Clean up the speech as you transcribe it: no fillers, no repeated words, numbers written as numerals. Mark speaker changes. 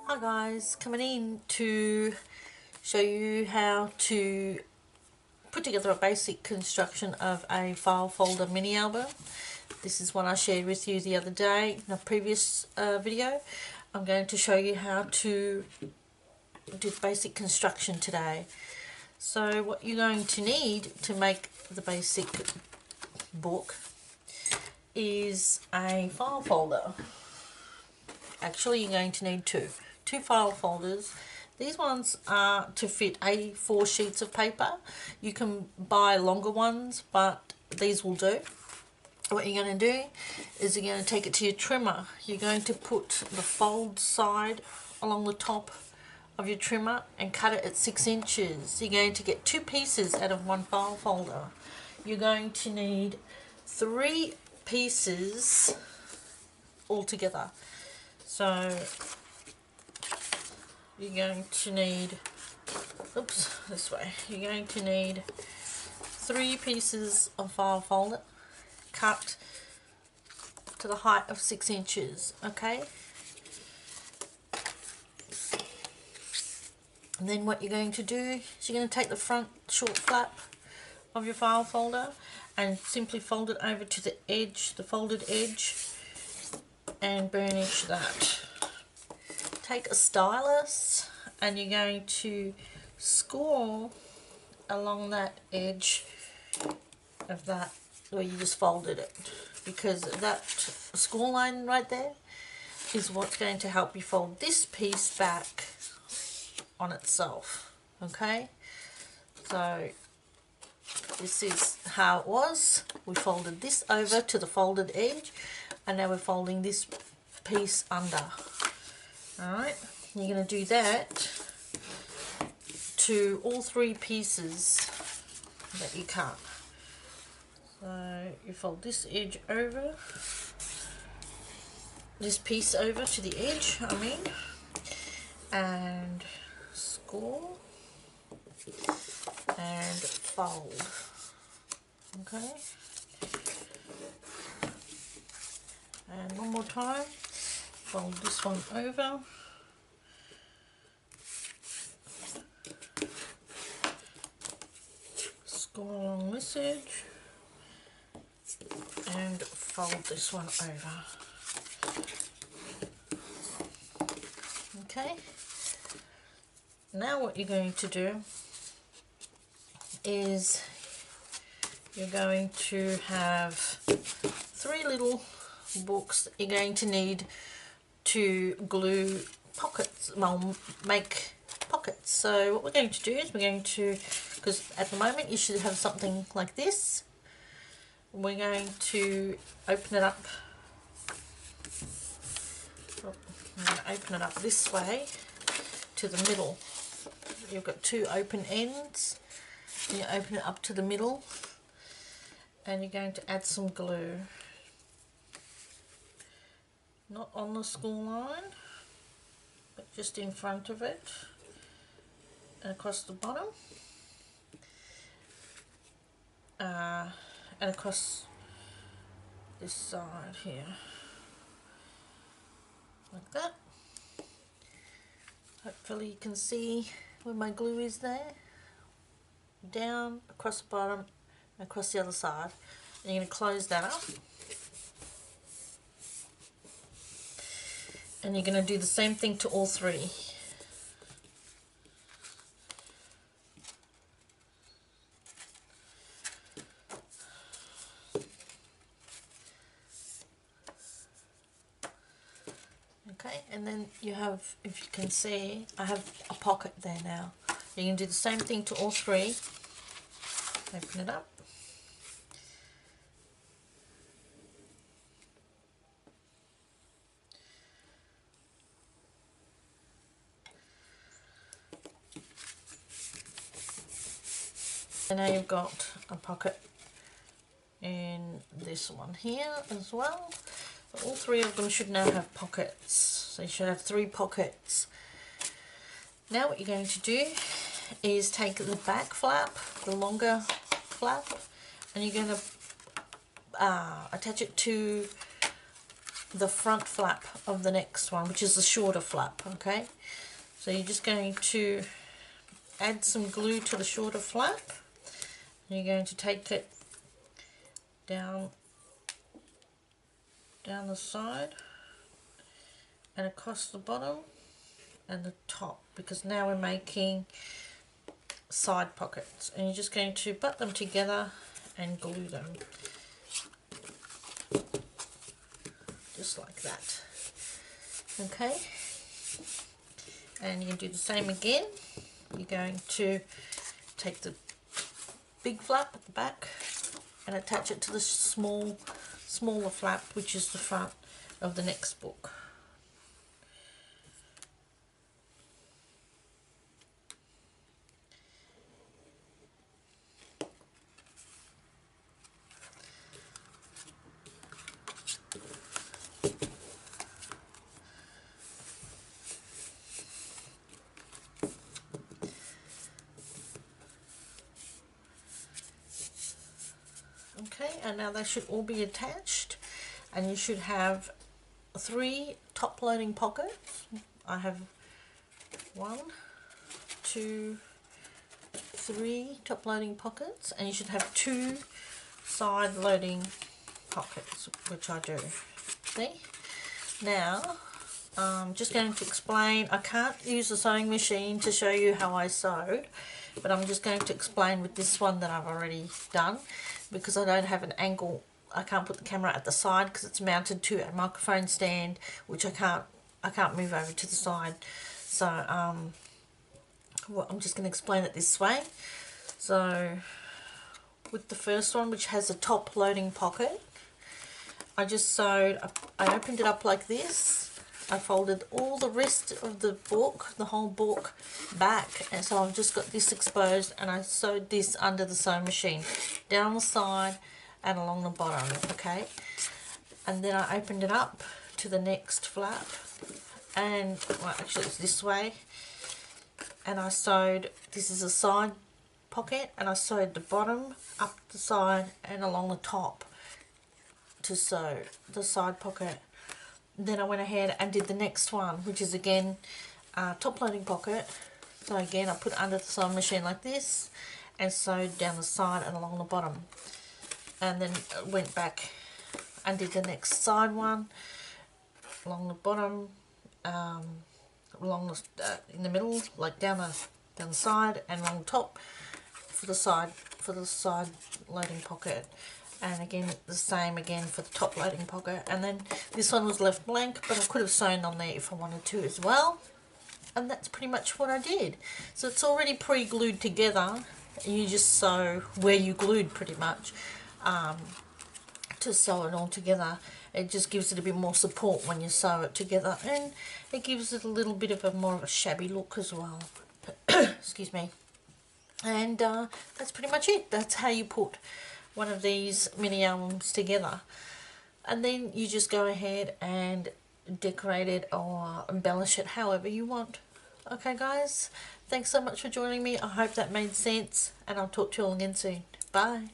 Speaker 1: Hi guys, coming in to show you how to put together a basic construction of a file folder mini album. This is one I shared with you the other day in a previous video. I'm going to show you how to do the basic construction today. So what you're going to need to make the basic book is a file folder. Actually, you're going to need two file folders. These ones are to fit A4 sheets of paper. You can buy longer ones, but these will do. What you're going to do is you're going to take it to your trimmer. You're going to put the fold side along the top of your trimmer and cut it at 6 inches. You're going to get two pieces out of one file folder. You're going to need 3 pieces altogether. So you're going to need, this way. You're going to need 3 pieces of file folder cut to the height of 6 inches, okay? And then what you're going to do is you're going to take the front short flap of your file folder and simply fold it over to the edge, the folded edge, and burnish that. Take a stylus and you're going to score along that edge of that where you just folded it, because that score line right there is what's going to help you fold this piece back on itself. Okay, so this is how it was. We folded this over to the folded edge and now we're folding this piece under. Alright, you're going to do that to all 3 pieces that you cut. So you fold this edge over, this piece over to the edge, and score and fold. Okay, and one more time, fold this one over, score along this edge, and fold this one over. Okay, now what you're going to do is you're going to have 3 little books that you're going to need to glue pockets, make pockets. So what we're going to do is we're going to, because at the moment you should have something like this, we're going to open it up. I'm going to open it up this way to the middle. You've got 2 open ends, and you open it up to the middle, and you're going to add some glue. Not on the school line, but just in front of it and across the bottom, and across this side here, like that. Hopefully you can see where my glue is there. Down, across the bottom, and across the other side. And you're going to close that up. And you're going to do the same thing to all 3. Okay, and then you have, if you can see, I have a pocket there now. You can do the same thing to all 3. Open it up. And now you've got a pocket in this one here as well. All 3 of them should now have pockets. So you should have 3 pockets. Now what you're going to do is take the back flap, the longer flap, and you're going to attach it to the front flap of the next one, which is the shorter flap. Okay, so you're just going to add some glue to the shorter flap, and you're going to take it down the side and across the bottom and the top, because now we're making side pockets, and you're just going to butt them together and glue them just like that. Okay, and you can do the same again. You're going to take the big flap at the back and attach it to the smaller flap, which is the front of the next book. Okay, and now they should all be attached, and you should have 3 top loading pockets. I have 1, 2, 3 top loading pockets, and you should have 2 side loading pockets, which I do. See? Now I'm just going to explain. I can't use the sewing machine to show you how I sewed, but I'm just going to explain with this one that I've already done, because I don't have an angle. I can't put the camera at the side because it's mounted to a microphone stand, which I can't move over to the side. So well, I'm just going to explain it this way. So with the first one, which has a top loading pocket, I just sewed, I opened it up like this. I folded all the rest of the book, the whole book, back, and so I've just got this exposed, and I sewed this under the sewing machine, down the side and along the bottom. Okay, and then I opened it up to the next flap, and well, actually it's this way, and I sewed, this is a side pocket, and I sewed the bottom up the side and along the top to sew the side pocket. Then I went ahead and did the next one, which is again top loading pocket. So again I put it under the sewing machine like this and sewed down the side and along the bottom, and then went back and did the next side one along the bottom, along the in the middle, like down the side, and along the top for the side loading pocket. And again the same again for the top loading pocket, and then this one was left blank, but I could have sewn on there if I wanted to as well. And that's pretty much what I did. So it's already pre-glued together, you just sew where you glued pretty much to sew it all together. It just gives it a bit more support when you sew it together, and it gives it a little bit of a more of a shabby look as well. Excuse me. And that's pretty much it. That's how you put one of these mini albums together, and then you just go ahead and decorate it or embellish it however you want. Okay guys, thanks so much for joining me. I hope that made sense, and I'll talk to you all again soon. Bye.